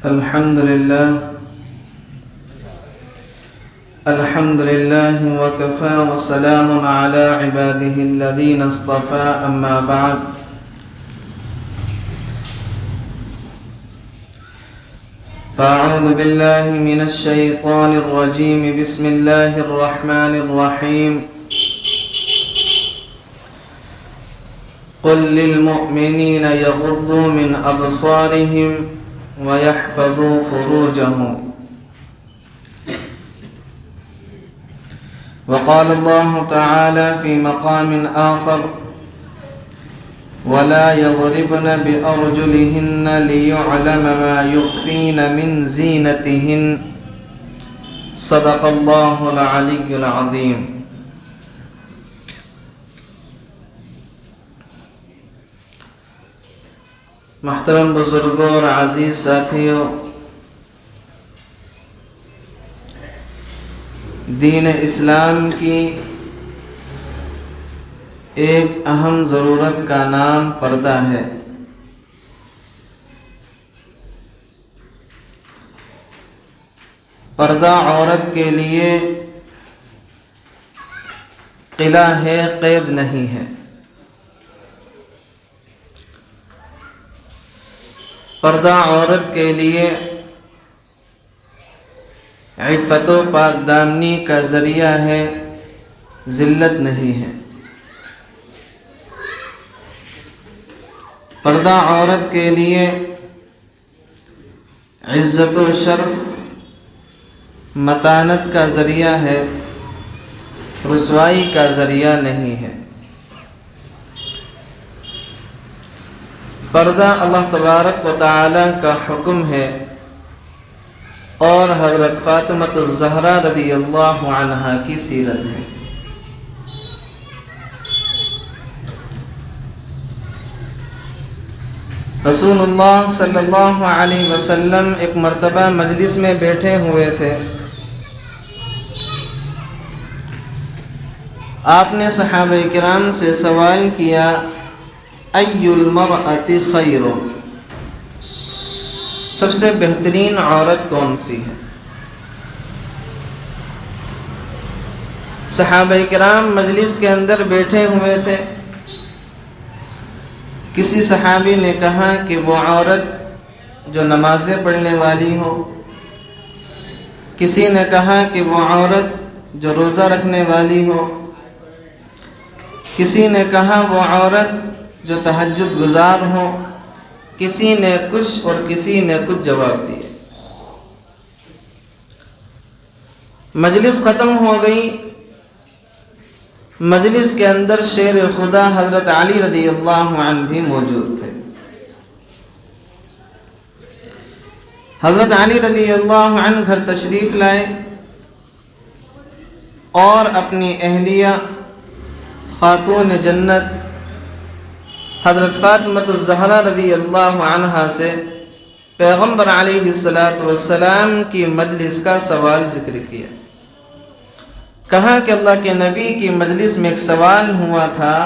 الحمد لله وكفى وسلام على عباده الذين اصطفى أما بعد فأعوذ بالله من الشيطان الرجيم بسم الله الرحمن الرحيم قل للمؤمنين يغضوا من أبصارهم ويحفظوا فروجهم وقال الله تعالى في مقام آخر ولا يضربن بأرجلهن ليعلم ما يخفين من زينتهن صدق الله العلي العظيم. محترم بزرگوں اور عزیز ساتھیوں، دین اسلام کی ایک اہم ضرورت کا نام پردہ ہے۔ پردہ عورت کے لیے قلعہ ہے، قید نہیں ہے۔ پردہ عورت کے لیے عفت و پاک دامنی کا ذریعہ ہے، ذلت نہیں ہے۔ پردہ عورت کے لیے عزت و شرف، متانت کا ذریعہ ہے، رسوائی کا ذریعہ نہیں ہے۔ پردہ اللہ تبارک و تعالی کا حکم ہے اور حضرت فاطمہ الزہرا رضی اللہ عنہا کی سیرت ہے۔ رسول اللہ صلی اللہ علیہ وسلم ایک مرتبہ مجلس میں بیٹھے ہوئے تھے۔ آپ نے صحابہ کرام سے سوال کیا، ای المرأۃ خیر، سب سے بہترین عورت کون سی ہے؟ صحابہ کرام مجلس کے اندر بیٹھے ہوئے تھے۔ کسی صحابی نے کہا کہ وہ عورت جو نمازیں پڑھنے والی ہو، کسی نے کہا کہ وہ عورت جو روزہ رکھنے والی ہو، کسی نے کہا وہ عورت جو تہجد گزار ہو، کسی نے کچھ اور کسی نے کچھ جواب دیے۔ مجلس ختم ہو گئی۔ مجلس کے اندر شیر خدا حضرت علی رضی اللہ عنہ بھی موجود تھے۔ حضرت علی رضی اللہ عنہ گھر تشریف لائے اور اپنی اہلیہ خاتون جنت حضرت فاطمہ الزہرا رضی اللہ عنہا سے پیغمبر علیہ السلام کی مجلس کا سوال ذکر کیا۔ کہا کہ اللہ کے نبی کی مجلس میں ایک سوال ہوا تھا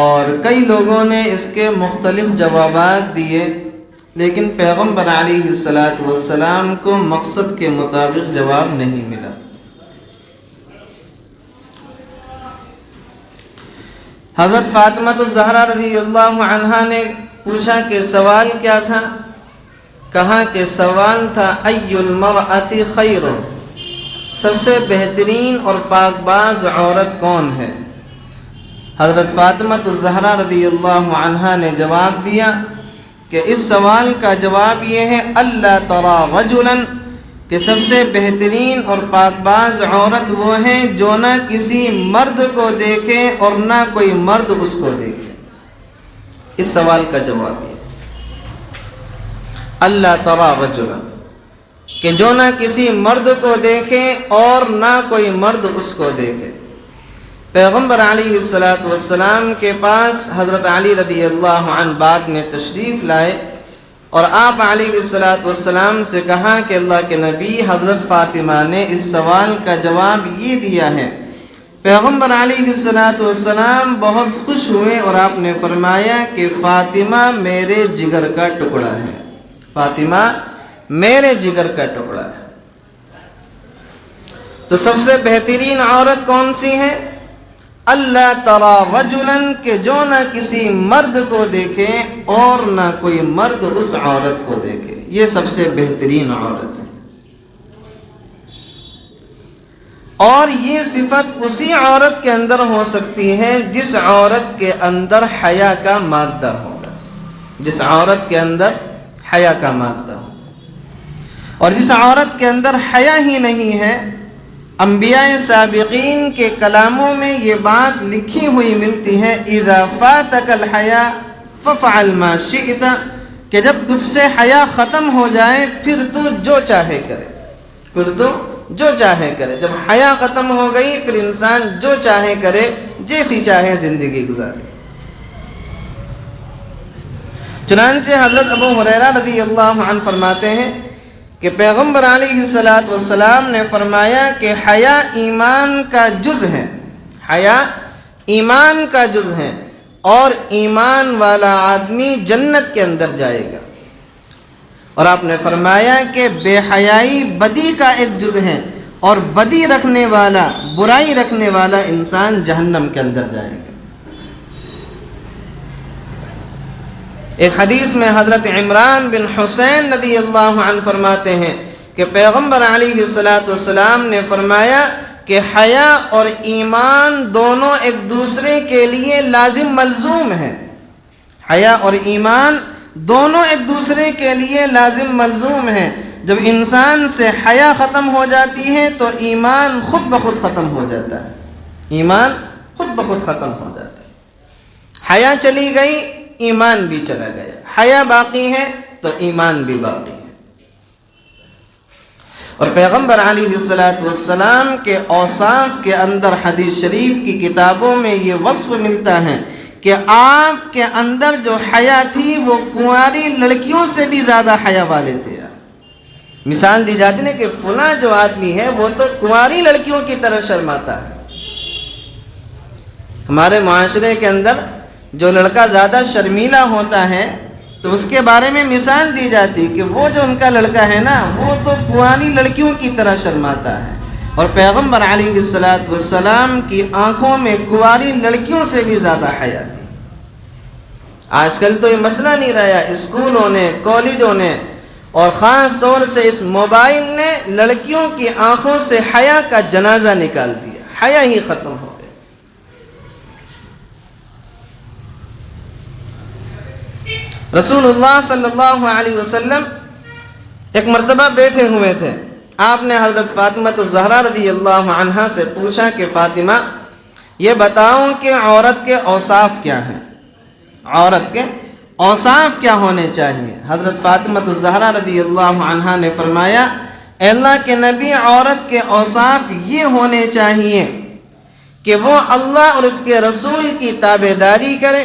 اور کئی لوگوں نے اس کے مختلف جوابات دیے، لیکن پیغمبر علیہ السلام کو مقصد کے مطابق جواب نہیں ملا۔ حضرت فاطمہ الزہرا رضی اللہ عنہا نے پوچھا کہ سوال کیا تھا؟ کہا کہ سوال تھا ای المرأۃ خیر، سب سے بہترین اور پاک باز عورت کون ہے؟ حضرت فاطمہ الزہرا رضی اللہ عنہا نے جواب دیا کہ اس سوال کا جواب یہ ہے، اللہ تری رجلا، کہ سب سے بہترین اور پاک باز عورت وہ ہے جو نہ کسی مرد کو دیکھے اور نہ کوئی مرد اس کو دیکھے۔ اس سوال کا جواب یہ، اللہ تری رجلا، کہ جو نہ کسی مرد کو دیکھے اور نہ کوئی مرد اس کو دیکھے۔ پیغمبر علیہ السلام کے پاس حضرت علی رضی اللہ عنہ بعد میں تشریف لائے اور آپ علیہ السلام سے کہا کہ اللہ کے نبی حضرت فاطمہ نے اس سوال کا جواب یہ دیا ہے۔ پیغمبر علیہ السلام بہت خوش ہوئے اور آپ نے فرمایا کہ فاطمہ میرے جگر کا ٹکڑا ہے، فاطمہ میرے جگر کا ٹکڑا ہے۔ تو سب سے بہترین عورت کون سی ہے؟ اللہ ترى رجلا، کہ جو نہ کسی مرد کو دیکھے اور نہ کوئی مرد اس عورت کو دیکھے، یہ سب سے بہترین عورت ہے۔ اور یہ صفت اسی عورت کے اندر ہو سکتی ہے جس عورت کے اندر حیا کا مادہ ہوگا، جس عورت کے اندر حیا کا مادہ ہو۔ اور جس عورت کے اندر حیا ہی نہیں ہے، انبیاء سابقین کے کلاموں میں یہ بات لکھی ہوئی ملتی ہے، اذا فاتک الحیا ففعل ما شئت، کہ جب تجھ سے حیا ختم ہو جائے پھر تو جو چاہے کرے، پھر تو جو چاہے کرے۔ جب حیا ختم ہو گئی پھر انسان جو چاہے کرے، جیسی چاہے زندگی گزارے۔ چنانچہ حضرت ابو ہریرہ رضی اللہ عنہ فرماتے ہیں کہ پیغمبر علیہ السلام نے فرمایا کہ حیا ایمان کا جز ہے، حیا ایمان کا جز ہے، اور ایمان والا آدمی جنت کے اندر جائے گا۔ اور آپ نے فرمایا کہ بے حیائی بدی کا ایک جز ہے، اور بدی رکھنے والا، برائی رکھنے والا انسان جہنم کے اندر جائے گا۔ ایک حدیث میں حضرت عمران بن حسین رضی اللہ عنہ فرماتے ہیں کہ پیغمبر علیہ السلام نے فرمایا کہ حیا اور ایمان دونوں ایک دوسرے کے لیے لازم ملزوم ہیں، حیا اور ایمان دونوں ایک دوسرے کے لیے لازم ملزوم ہیں۔ جب انسان سے حیا ختم ہو جاتی ہے تو ایمان خود بخود ختم ہو جاتا ہے، ایمان خود بخود ختم ہو جاتا ہے۔ حیا چلی گئی، ایمان بھی چلا گیا، حیا باقی ہے تو ایمان بھی باقی ہے۔ اور پیغمبر علیہ السلام کے اوصاف کے اندر حدیث شریف کی کتابوں میں یہ وصف ملتا ہے کہ آپ کے اندر جو حیا تھی وہ کنواری لڑکیوں سے بھی زیادہ حیا والے تھے۔ مثال دی جاتی ہے کہ فلاں جو آدمی ہے وہ تو کنواری لڑکیوں کی طرح شرماتا ہے۔ ہمارے معاشرے کے اندر جو لڑکا زیادہ شرمیلا ہوتا ہے تو اس کے بارے میں مثال دی جاتی کہ وہ جو ان کا لڑکا ہے نا وہ تو کنواری لڑکیوں کی طرح شرماتا ہے، اور پیغمبر علیہ السلام کی آنکھوں میں کنواری لڑکیوں سے بھی زیادہ حیا تھی۔ آج کل تو یہ مسئلہ نہیں رہا، اسکولوں نے، کالجوں نے اور خاص طور سے اس موبائل نے لڑکیوں کی آنکھوں سے حیا کا جنازہ نکال دیا، حیا ہی ختم ہو گیا۔ رسول اللہ صلی اللہ علیہ وسلم ایک مرتبہ بیٹھے ہوئے تھے، آپ نے حضرت فاطمہ الزہرا رضی اللہ عنہا سے پوچھا کہ فاطمہ یہ بتاؤ کہ عورت کے اوصاف کیا ہیں، عورت کے اوصاف کیا ہونے چاہیے؟ حضرت فاطمہ الزہرا رضی اللہ عنہا نے فرمایا، اے اللہ کے نبی، عورت کے اوصاف یہ ہونے چاہیے کہ وہ اللہ اور اس کے رسول کی تابعداری کرے،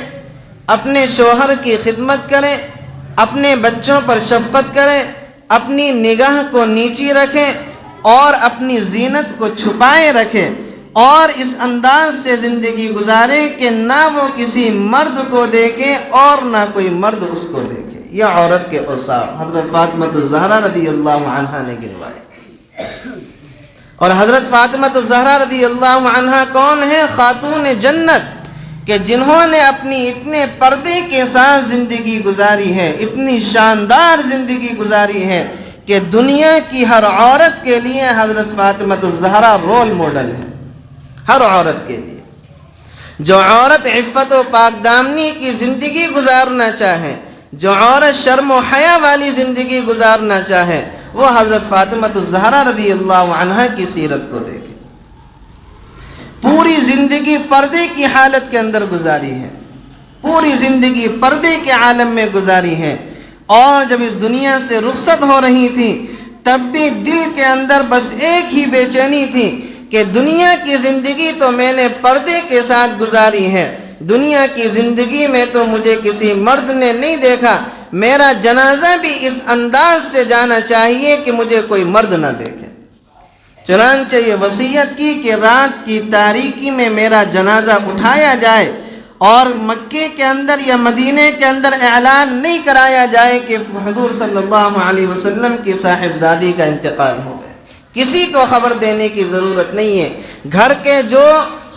اپنے شوہر کی خدمت کرے، اپنے بچوں پر شفقت کرے، اپنی نگاہ کو نیچی رکھے اور اپنی زینت کو چھپائے رکھے، اور اس انداز سے زندگی گزارے کہ نہ وہ کسی مرد کو دیکھے اور نہ کوئی مرد اس کو دیکھے۔ یہ عورت کے اوصاف حضرت فاطمہ الزہرا رضی اللہ عنہا نے گنوائے۔ اور حضرت فاطمہ الزہرا رضی اللہ عنہا کون ہے؟ خاتون جنت، کہ جنہوں نے اپنی اتنے پردے کے ساتھ زندگی گزاری ہے، اتنی شاندار زندگی گزاری ہے کہ دنیا کی ہر عورت کے لیے حضرت فاطمہ الزہرا رول ماڈل ہے، ہر عورت کے لیے۔ جو عورت عفت و پاک دامنی کی زندگی گزارنا چاہے، جو عورت شرم و حیا والی زندگی گزارنا چاہے، وہ حضرت فاطمہ الزہرا رضی اللہ عنہا کی سیرت کو دیکھے۔ پوری زندگی پردے کی حالت کے اندر گزاری ہے، پوری زندگی پردے کے عالم میں گزاری ہے، اور جب اس دنیا سے رخصت ہو رہی تھی تب بھی دل کے اندر بس ایک ہی بے چینی تھی کہ دنیا کی زندگی تو میں نے پردے کے ساتھ گزاری ہے، دنیا کی زندگی میں تو مجھے کسی مرد نے نہیں دیکھا، میرا جنازہ بھی اس انداز سے جانا چاہیے کہ مجھے کوئی مرد نہ دیکھے۔ چنانچہ یہ وصیت کی کہ رات کی تاریکی میں میرا جنازہ اٹھایا جائے اور مکے کے اندر یا مدینے کے اندر اعلان نہیں کرایا جائے کہ حضور صلی اللہ علیہ وسلم کی صاحبزادی کا انتقال ہو گیا۔ کسی کو خبر دینے کی ضرورت نہیں ہے، گھر کے جو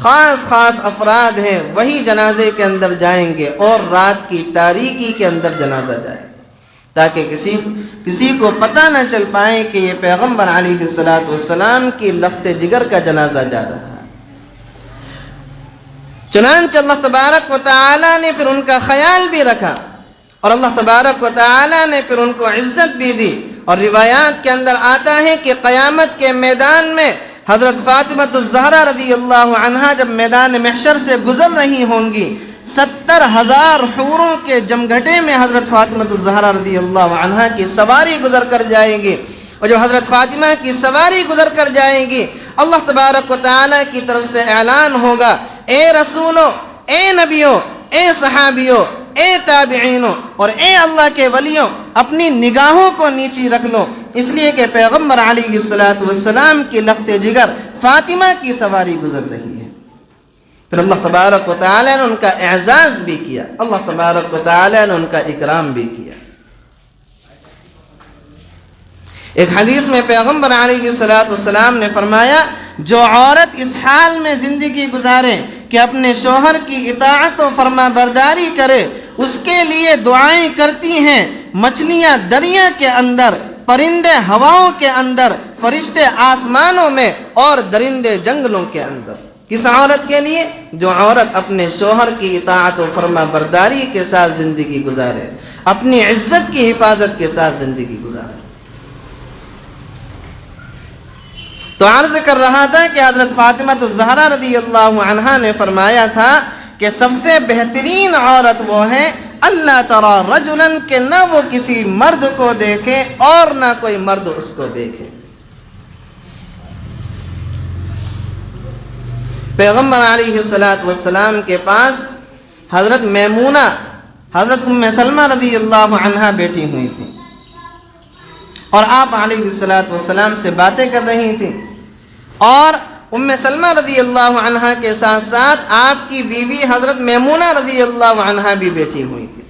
خاص افراد ہیں وہی جنازے کے اندر جائیں گے اور رات کی تاریکی کے اندر جنازہ جائے گا، تاکہ کسی کو پتہ نہ چل پائے کہ یہ پیغمبر علیہ السلام کی لخت جگر کا جنازہ جا رہا ہے۔ چنانچہ اللہ تبارک و تعالی نے پھر ان کا خیال بھی رکھا، اور اللہ تبارک و تعالی نے پھر ان کو عزت بھی دی، اور روایات کے اندر آتا ہے کہ قیامت کے میدان میں حضرت فاطمہ الزہرا رضی اللہ عنہا جب میدان محشر سے گزر رہی ہوں گی، 70,000 حوروں کے جمگھٹے میں حضرت فاطمہ الزہرا رضی اللہ عنہا کی سواری گزر کر جائے گی، اور جب حضرت فاطمہ کی سواری گزر کر جائے گی، اللہ تبارک و تعالی کی طرف سے اعلان ہوگا، اے رسولو، اے نبیو، اے صحابیو، اے تابعینو، اور اے اللہ کے ولیوں، اپنی نگاہوں کو نیچی رکھ لو، اس لیے کہ پیغمبر علیہ السلام کی لخت جگر فاطمہ کی سواری گزر رہی ہے۔ پھر اللہ تبارک و تعالی نے ان کا اعزاز بھی کیا، اللہ تبارک و تعالی نے ان کا اکرام بھی کیا۔ ایک حدیث میں پیغمبر علیہ السلام نے فرمایا، جو عورت اس حال میں زندگی گزارے کہ اپنے شوہر کی اطاعت و فرما برداری کرے، اس کے لیے دعائیں کرتی ہیں مچھلیاں دریا کے اندر، پرندے ہواؤں کے اندر، فرشتے آسمانوں میں، اور درندے جنگلوں کے اندر۔ کس عورت کے لیے؟ جو عورت اپنے شوہر کی اطاعت و فرما برداری کے ساتھ زندگی گزارے، اپنی عزت کی حفاظت کے ساتھ زندگی گزارے۔ تو عرض کر رہا تھا کہ حضرت فاطمہ الزہرا رضی اللہ عنہا نے فرمایا تھا کہ سب سے بہترین عورت وہ ہے اللہ ترى رجلا، کہ نہ وہ کسی مرد کو دیکھے اور نہ کوئی مرد اس کو دیکھے۔ پیغمبر علیہ السلام کے پاس حضرت میمونہ، حضرت ام سلمہ رضی اللہ عنہا بیٹھی ہوئی تھی، اور آپ علیہ السلام سے باتیں کر رہی تھیں، اور ام سلمہ رضی اللہ عنہا کے ساتھ ساتھ آپ کی بیوی حضرت میمونہ رضی اللہ عنہا بھی بیٹھی ہوئی تھی،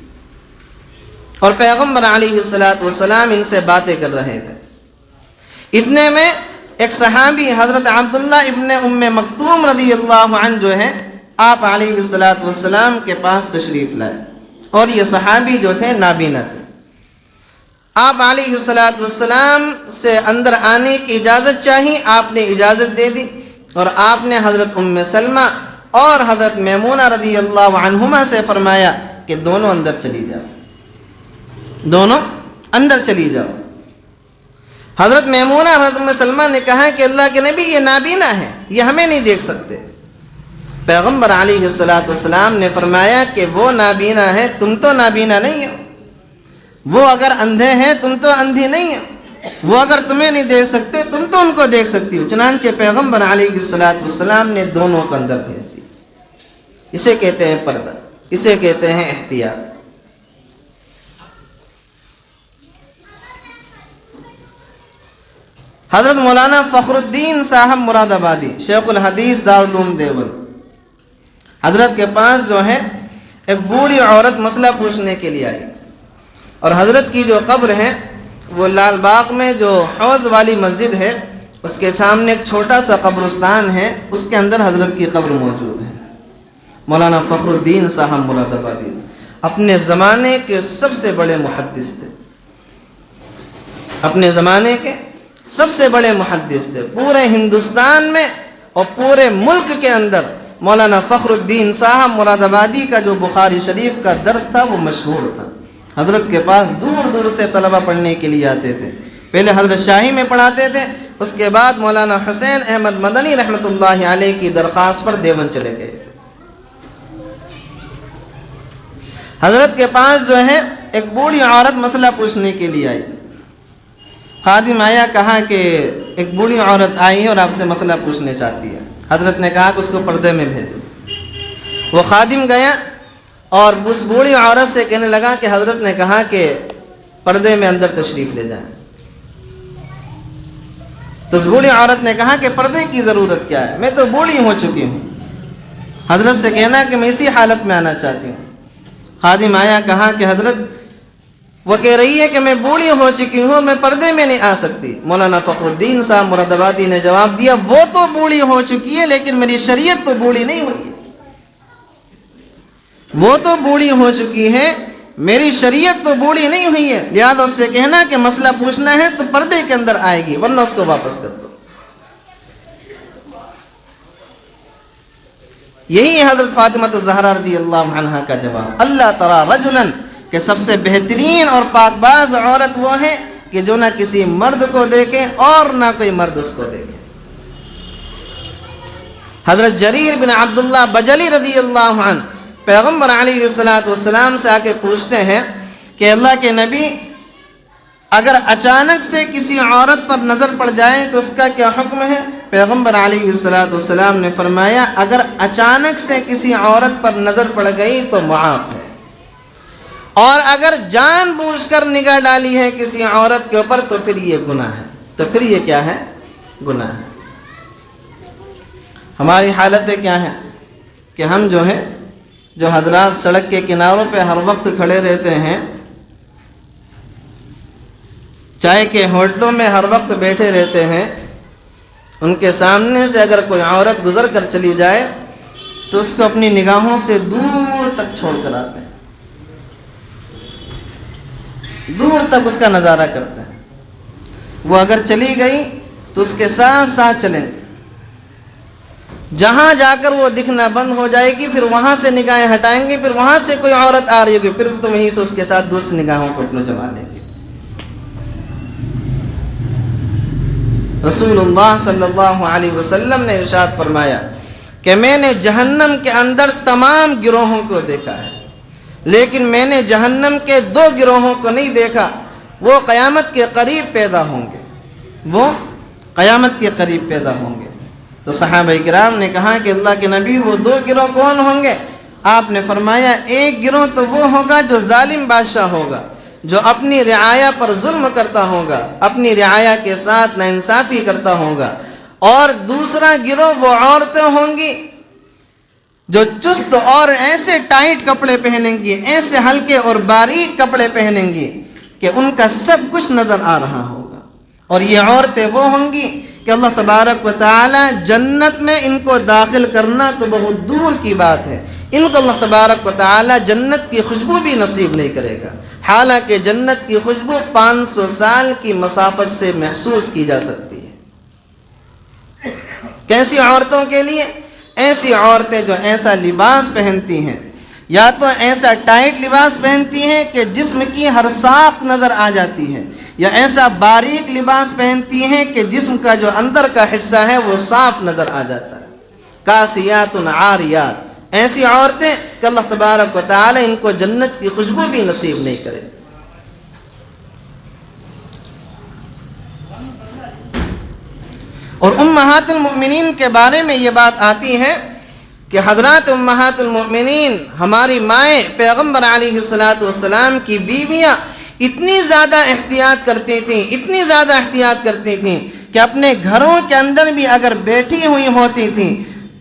اور پیغمبر علیہ السلام ان سے باتیں کر رہے تھے۔ اتنے میں ایک صحابی حضرت عبداللہ ابن ام مکتوم رضی اللہ عنہ جو ہے آپ علیہ السلام کے پاس تشریف لائے، اور یہ صحابی جو تھے نابینا تھے۔ آپ علیہ السلام سے اندر آنے کی اجازت چاہی، آپ نے اجازت دے دی، اور آپ نے حضرت ام سلمہ اور حضرت میمونہ رضی اللہ عنہما سے فرمایا کہ دونوں اندر چلی جاؤ، دونوں اندر چلی جاؤ۔ حضرت میمونہ حضرت ام سلمہ نے کہا کہ اللہ کے نبی یہ نابینا ہے، یہ ہمیں نہیں دیکھ سکتے۔ پیغمبر علیہ السلام نے فرمایا کہ وہ نابینا ہے، تم تو نابینا نہیں ہو، وہ اگر اندھے ہیں تم تو اندھی نہیں ہو، وہ اگر تمہیں نہیں دیکھ سکتے تم تو ان کو دیکھ سکتی ہو۔ چنانچہ پیغمبر علیہ السلام نے دونوں کو اندر بھیج دی۔ اسے کہتے ہیں پردہ، اسے کہتے ہیں احتیاط۔ حضرت مولانا فخر الدین صاحب مراد آبادی، شیخ الحدیث دارالعلوم دیوبند، حضرت کے پاس جو ہے ایک بوڑھی عورت مسئلہ پوچھنے کے لیے آئی، اور حضرت کی جو قبر ہے وہ لال باغ میں جو حوض والی مسجد ہے اس کے سامنے ایک چھوٹا سا قبرستان ہے، اس کے اندر حضرت کی قبر موجود ہے۔ مولانا فخر الدین صاحب مراد آبادی اپنے زمانے کے سب سے بڑے محدث تھے، اپنے زمانے کے سب سے بڑے محدث تھے۔ پورے ہندوستان میں اور پورے ملک کے اندر مولانا فخر الدین صاحب مراد آبادی کا جو بخاری شریف کا درس تھا وہ مشہور تھا۔ حضرت کے پاس دور دور سے طلبہ پڑھنے کے لیے آتے تھے۔ پہلے حضرت شاہی میں پڑھاتے تھے، اس کے بعد مولانا حسین احمد مدنی رحمۃ اللہ علیہ کی درخواست پر دیوبند چلے گئے۔ حضرت کے پاس جو ہے ایک بوڑھی عورت مسئلہ پوچھنے کے لیے آئی۔ خادم آیا، کہا کہ ایک بوڑھی عورت آئی ہے اور آپ سے مسئلہ پوچھنے چاہتی ہے۔ حضرت نے کہا کہ اس کو پردے میں بھیجو۔ وہ خادم گیا اور اس بوڑھی عورت سے کہنے لگا کہ حضرت نے کہا کہ پردے میں اندر تشریف لے جائیں۔ تو اس بوڑھی عورت نے کہا کہ پردے کی ضرورت کیا ہے، میں تو بوڑھی ہو چکی ہوں۔ حضرت سے کہنا کہ میں اسی حالت میں آنا چاہتی ہوں۔ خادم آیا، کہا کہ حضرت وہ کہہ رہی ہے کہ میں بوڑھی ہو چکی ہوں، میں پردے میں نہیں آ سکتی۔ مولانا فخر الدین صاحب مراد آبادی نے جواب دیا، وہ تو بوڑھی ہو چکی ہے لیکن میری شریعت تو بوڑھی نہیں ہوئی ہے۔ وہ تو بوڑھی ہو چکی ہے، میری شریعت تو بوڑھی نہیں ہوئی ہے، لہذا اس سے کہنا کہ مسئلہ پوچھنا ہے تو پردے کے اندر آئے گی، ورنہ اس کو واپس کر دو۔ یہی ہے حضرت فاطمہ الزہرا رضی اللہ عنہا کا جواب۔ اللہ ترى رجلا، کہ سب سے بہترین اور پاک باز عورت وہ ہے کہ جو نہ کسی مرد کو دیکھے اور نہ کوئی مرد اس کو دیکھے۔ حضرت جریر بن عبداللہ بجلی رضی اللہ عنہ پیغمبر علیہ السلام سے آ کے پوچھتے ہیں کہ اللہ کے نبی، اگر اچانک سے کسی عورت پر نظر پڑ جائے تو اس کا کیا حکم ہے؟ پیغمبر علیہ السلام نے فرمایا، اگر اچانک سے کسی عورت پر نظر پڑ گئی تو معاف ہے، اور اگر جان بوجھ کر نگاہ ڈالی ہے کسی عورت کے اوپر تو پھر یہ گناہ ہے۔ تو پھر یہ کیا ہے؟ گناہ ہے۔ ہماری حالتیں کیا ہیں کہ ہم جو حضرات سڑک کے کناروں پہ ہر وقت کھڑے رہتے ہیں، چائے کے ہوٹلوں میں ہر وقت بیٹھے رہتے ہیں، ان کے سامنے سے اگر کوئی عورت گزر کر چلی جائے تو اس کو اپنی نگاہوں سے دور تک چھوڑ کر آتے ہیں، دور تک اس کا نظارہ کرتے ہیں۔ وہ اگر چلی گئی تو اس کے ساتھ ساتھ چلیں گے، جہاں جا کر وہ دکھنا بند ہو جائے گی پھر وہاں سے نگاہیں ہٹائیں گے، پھر وہاں سے کوئی عورت آ رہی ہوگی پھر تو وہیں سے اس کے ساتھ دوسری نگاہوں کو اپنے جما لیں گے۔ رسول اللہ صلی اللہ علیہ وسلم نے ارشاد فرمایا کہ میں نے جہنم کے اندر تمام گروہوں کو دیکھا ہے، لیکن میں نے جہنم کے 2 گروہوں کو نہیں دیکھا، وہ قیامت کے قریب پیدا ہوں گے، وہ قیامت کے قریب پیدا ہوں گے۔ تو صحابہ کرام نے کہا کہ اللہ کے نبی وہ 2 گروہ کون ہوں گے؟ آپ نے فرمایا ایک گروہ تو وہ ہوگا جو ظالم بادشاہ ہوگا، جو اپنی رعایا پر ظلم کرتا ہوگا، اپنی رعایا کے ساتھ ناانصافی کرتا ہوگا، اور دوسرا گروہ وہ عورتیں ہوں گی جو چست اور ایسے ٹائٹ کپڑے پہنیں گی، ایسے ہلکے اور باریک کپڑے پہنیں گی کہ ان کا سب کچھ نظر آ رہا ہوگا۔ اور یہ عورتیں وہ ہوں گی کہ اللہ تبارک و تعالی جنت میں ان کو داخل کرنا تو بہت دور کی بات ہے، ان کو اللہ تبارک و تعالی جنت کی خوشبو بھی نصیب نہیں کرے گا، حالانکہ جنت کی خوشبو 500 سال کی مسافت سے محسوس کی جا سکتی ہے۔ کیسی عورتوں کے لیے؟ ایسی عورتیں جو ایسا لباس پہنتی ہیں، یا تو ایسا ٹائٹ لباس پہنتی ہیں کہ جسم کی ہر ساخت نظر آ جاتی ہے، یا ایسا باریک لباس پہنتی ہیں کہ جسم کا جو اندر کا حصہ ہے وہ صاف نظر آ جاتا ہے۔ کاسیات عاریات، ایسی عورتیں کہ اللہ تبارک و تعالی ان کو جنت کی خوشبو بھی نصیب نہیں کرے۔ اور امہات المؤمنین کے بارے میں یہ بات آتی ہے کہ حضرات امہات المؤمنین، ہماری مائیں پیغمبر علیہ السلام کی بیویاں اتنی زیادہ احتیاط کرتی تھیں، اتنی زیادہ احتیاط کرتی تھیں کہ اپنے گھروں کے اندر بھی اگر بیٹھی ہوئی ہوتی تھیں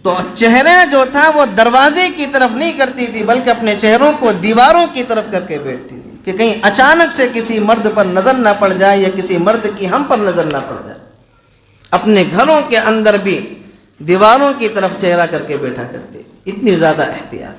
تو چہرہ جو تھا وہ دروازے کی طرف نہیں کرتی تھی، بلکہ اپنے چہروں کو دیواروں کی طرف کر کے بیٹھتی تھی کہ کہیں اچانک سے کسی مرد پر نظر نہ پڑ جائے یا کسی مرد کی ہم پر نظر نہ پڑ جائے۔ اپنے گھروں کے اندر بھی دیواروں کی طرف چہرہ کر کے بیٹھا کرتی، اتنی زیادہ احتیاط۔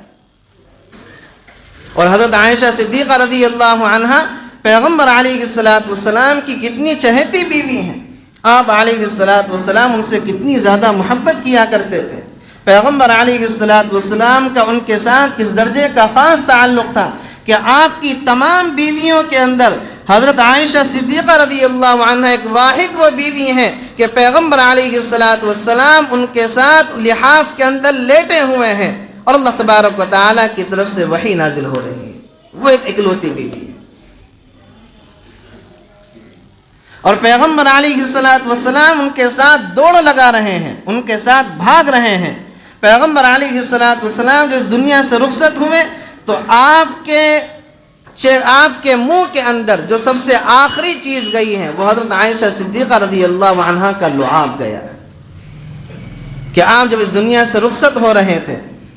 اور حضرت عائشہ صدیقہ رضی اللہ عنہا پیغمبر علیہ السلام کی کتنی چہیتی بیوی ہیں، آپ علیہ السلام ان سے کتنی زیادہ محبت کیا کرتے تھے۔ پیغمبر علیہ السلام کا ان کے ساتھ کس درجے کا خاص تعلق تھا کہ آپ کی تمام بیویوں کے اندر حضرت عائشہ صدیقہ رضی اللہ عنہ ایک واحد وہ بیوی ہیں کہ پیغمبر علیہ السلام ان کے ساتھ لحاف کے اندر لیٹے ہوئے ہیں اور اللہ تبارک و تعالیٰ کی طرف سے وحی نازل ہو رہی ہے، وہ ایک اکلوتی بیوی ہے۔ اور پیغمبر علیہ السلام ان کے ساتھ دوڑ لگا رہے ہیں، ان کے ساتھ بھاگ رہے ہیں۔ پیغمبر علیہ السلام جو اس دنیا سے رخصت ہوئے تو آپ کے منہ کے اندر جو سب سے آخری چیز گئی ہے وہ حضرت عائشہ صدیقہ رضی اللہ عنہا کا لعاب گیا ہے کہ آپ جب اس دنیا سے رخصت ہو رہے تھے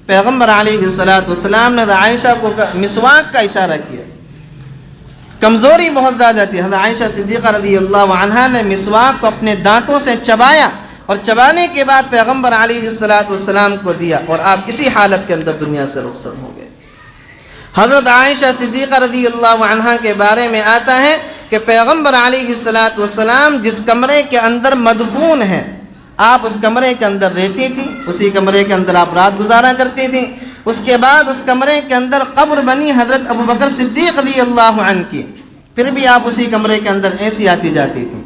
پیغمبر علیہ السلام نے عائشہ کو مسواک کا اشارہ کیا. کمزوری بہت زیادہ تھی. حضرت عائشہ صدیقہ رضی اللہ عنہا نے مسواک کو اپنے دانتوں سے چبایا اور چبانے کے بعد پیغمبر علیہ السلام کو دیا اور آپ اسی حالت کے اندر دنیا سے رخصت ہو گئے. حضرت عائشہ صدیقہ رضی اللہ عنہا کے بارے میں آتا ہے کہ پیغمبر علیہ السلام جس کمرے کے اندر مدفون ہیں آپ اس کمرے کے اندر رہتی تھی, اسی کمرے کے اندر آپ رات گزارا کرتی تھی. اس کے بعد اس کمرے کے اندر قبر بنی حضرت ابوبکر صدیق رضی اللہ عنہ کی, پھر بھی آپ اسی کمرے کے اندر ایسی آتی جاتی تھی.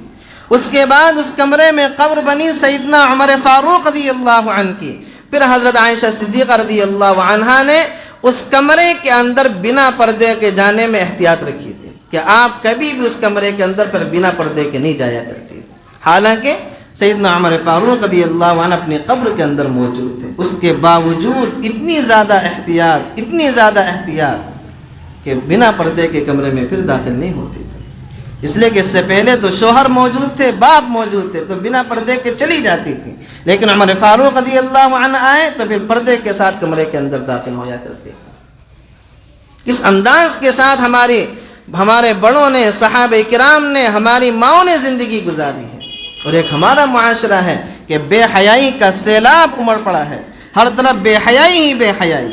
اس کے بعد اس کمرے میں قبر بنی سیدنا عمر فاروق رضی اللہ عنہ کی. پھر حضرت عائشہ صدیقہ رضی اللہ عنہا نے اس کمرے کے اندر بنا پردے کے جانے میں احتیاط رکھی تھی کہ آپ کبھی بھی اس کمرے کے اندر پر بنا پردے کے نہیں جایا کرتی تھی. حالانکہ سیدنا عمر فاروق رضی اللہ عنہ اپنی قبر کے اندر موجود تھے, اس کے باوجود اتنی زیادہ احتیاط کہ بنا پردے کے کمرے میں پھر داخل نہیں ہوتی تھی. اس لیے کہ اس سے پہلے تو شوہر موجود تھے, باپ موجود تھے, تو بنا پردے کے چلی جاتی تھی. لیکن عمر فاروق رضی اللہ عنہ آئے تو پھر پردے کے ساتھ کمرے کے اندر داخل ہویا کرتے تھے. اس انداز کے ساتھ ہمارے بڑوں نے, صحابہ کرام نے, ہماری ماؤں نے زندگی گزاری ہے. اور ایک ہمارا معاشرہ ہے کہ بے حیائی کا سیلاب امڑ پڑا ہے, ہر طرف بے حیائی ہی بے حیائی.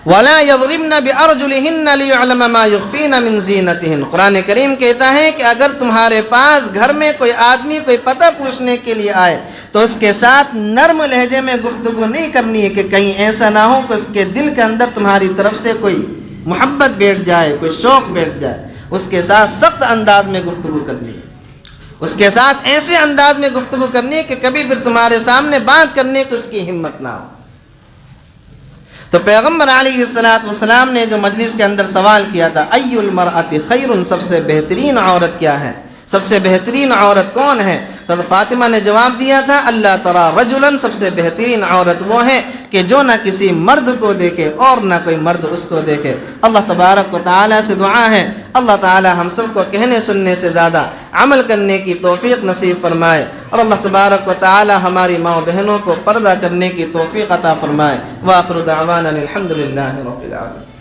وَلَا يَضْرِبْنَ بِأَرْجُلِهِنَّ لِيُعْلَمَ مَا يُخْفِينَ مِنْ زِينَتِهِنَّ. قرآن کریم کہتا ہے کہ اگر تمہارے پاس گھر میں کوئی آدمی کوئی پتہ پوچھنے کے لیے آئے تو اس کے ساتھ نرم لہجے میں گفتگو نہیں کرنی ہے کہ کہیں ایسا نہ ہو کہ اس کے دل کے اندر تمہاری طرف سے کوئی محبت بیٹھ جائے, کوئی شوق بیٹھ جائے. اس کے ساتھ سخت انداز میں گفتگو کرنی ہے, اس کے ساتھ ایسے انداز میں گفتگو کرنی ہے کہ کبھی پھر تمہارے سامنے بات کرنے کی اس کی ہمت نہ ہو. تو پیغمبر علیہ السلام نے جو مجلس کے اندر سوال کیا تھا, ای المرأۃ خیر, سب سے بہترین عورت کیا ہے, سب سے بہترین عورت کون ہے؟ تو فاطمہ نے جواب دیا تھا, اللہ ترى رجلا, سب سے بہترین عورت وہ ہے کہ جو نہ کسی مرد کو دیکھے اور نہ کوئی مرد اس کو دیکھے. اللہ تبارک و تعالی سے دعا ہے اللہ تعالی ہم سب کو کہنے سننے سے زیادہ عمل کرنے کی توفیق نصیب فرمائے, اور اللہ تبارک و تعالی ہماری ماں بہنوں کو پردہ کرنے کی توفیق عطا فرمائے. وآخر دعوانا الحمد للہ رب العالمین.